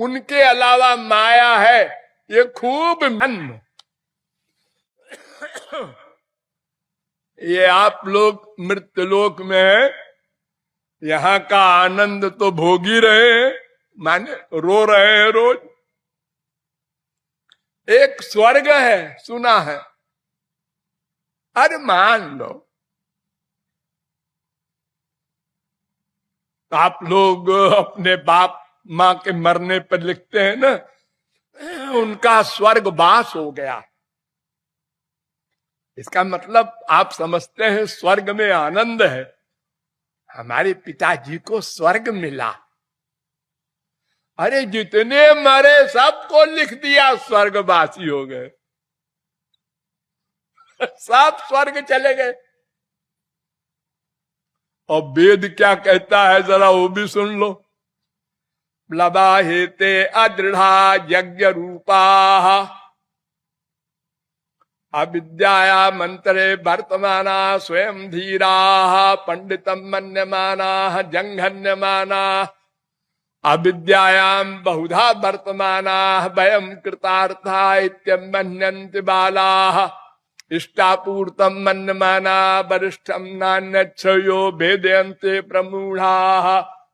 उनके अलावा माया है, ये खूब मन। ये आप लोग मृत्युलोक में है, यहां का आनंद तो भोग ही रहे हैं, माने रो रहे हैं रोज। एक स्वर्ग है, सुना है, अरे मान लो आप लोग अपने बाप माँ के मरने पर लिखते हैं ना, उनका स्वर्गवास हो गया। इसका मतलब आप समझते हैं स्वर्ग में आनंद है। हमारे पिताजी को स्वर्ग मिला। अरे जितने मरे सबको लिख दिया स्वर्गवासी हो गए, सब स्वर्ग चले गए। और वेद क्या कहता है जरा वो भी सुन लो। प्लवा हेते अदृढ़ा यज्ञ रूपा अविद्याया मंत्रे वर्तमाना स्वयं धीरा पंडितम मन्यमाना जंघन्यमाना अविद्यायाम बहुधा वर्तमाना वयम कृतार्था इत्यमन्यन्ति बालाः इष्टापूर्तम मन्यमाना वरिष्ठम नान्यच्छयो भेदयन्ते प्रमूढ़ाः।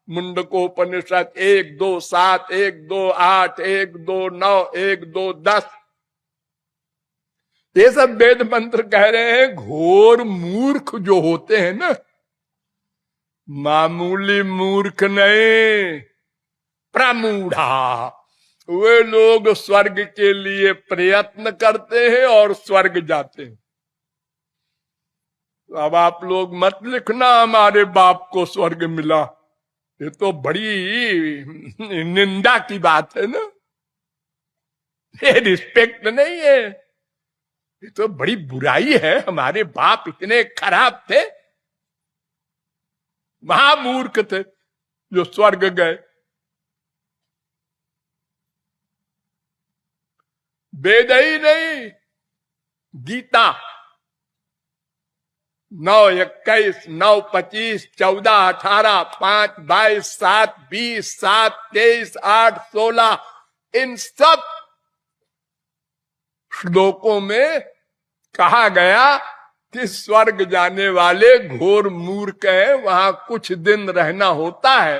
मुंडकोपनिषद 1-2-7, 1-2-8, 1-2-9, 1-2-10। ये सब वेद मंत्र कह रहे हैं घोर मूर्ख जो होते हैं ना, मामूली मूर्ख नहीं, प्रमूढ़ा, वे लोग स्वर्ग के लिए प्रयत्न करते हैं और स्वर्ग जाते हैं। अब आप लोग मत लिखना हमारे बाप को स्वर्ग मिला, ये तो बड़ी निंदा की बात है ना, ये रिस्पेक्ट नहीं है, ये तो बड़ी बुराई है। हमारे बाप इतने खराब थे, महामूर्ख थे जो स्वर्ग गए। वेद ही नहीं, गीता 9:21, 9:25, 14, 18, 5, 22, 7, 20, 7, 23, 8, 16, इन सब श्लोकों में कहा गया कि स्वर्ग जाने वाले घोर मूर्ख हैं, वहां कुछ दिन रहना होता है,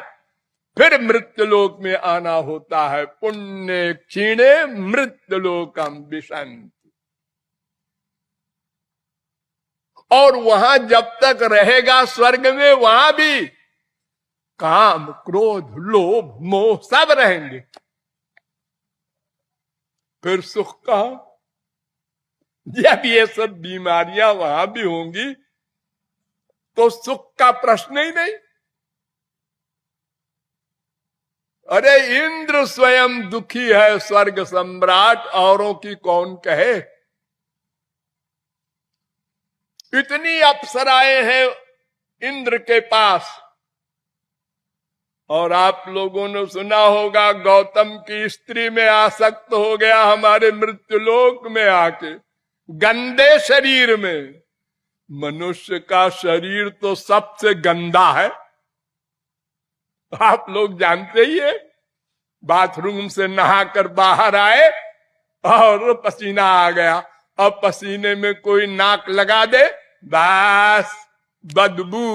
फिर मृत्युलोक में आना होता है। पुण्य क्षीणे मृत्युलोकम विशन्ति। और वहां जब तक रहेगा स्वर्ग में, वहां भी काम क्रोध लोभ मोह सब रहेंगे। फिर सुख का, जब ये सब बीमारियां वहां भी होंगी तो सुख का प्रश्न ही नहीं। अरे इंद्र स्वयं दुखी है स्वर्ग सम्राट, औरों की कौन कहे। इतनी अप्सराएं हैं इंद्र के पास। और आप लोगों ने सुना होगा गौतम की स्त्री में आसक्त हो गया हमारे मृत्युलोक में आके, गंदे शरीर में। मनुष्य का शरीर तो सबसे गंदा है, आप लोग जानते ही है। बाथरूम से नहाकर बाहर आए और पसीना आ गया, अब पसीने में कोई नाक लगा दे, बस बदबू,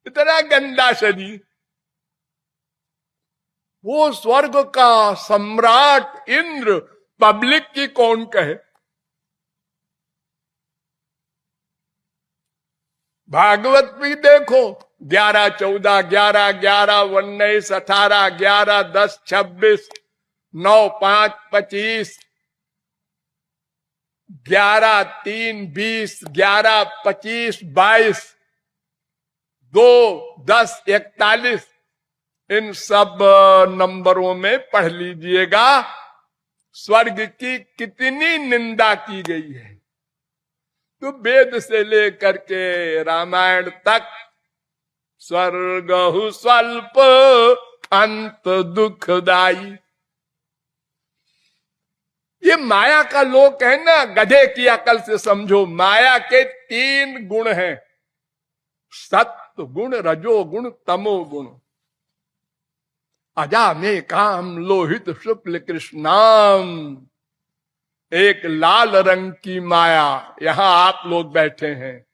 इतना गंदा शरीर। वो स्वर्ग का सम्राट इंद्र, पब्लिक की कौन कहे। भागवत भी देखो, 11, 14, 11, 11, 19, 18, 11, 10, 26, 9, 5, 25, 11, 3, 20, 11, 25, 22, 2, 10, 41, इन सब नंबरों में पढ़ लीजिएगा स्वर्ग की कितनी निंदा की गई है। तो वेद से लेकर के रामायण तक स्वर्ग स्वल्प अंत दुखदाई। ये माया का लोक है ना, गधे की अकल से समझो। माया के 3 गुण हैं, सत्व गुण, रजो गुण, तमो गुण। अजा में काम लोहित शुक्ल कृष्णाम, एक लाल रंग की माया, यहां आप लोग बैठे हैं,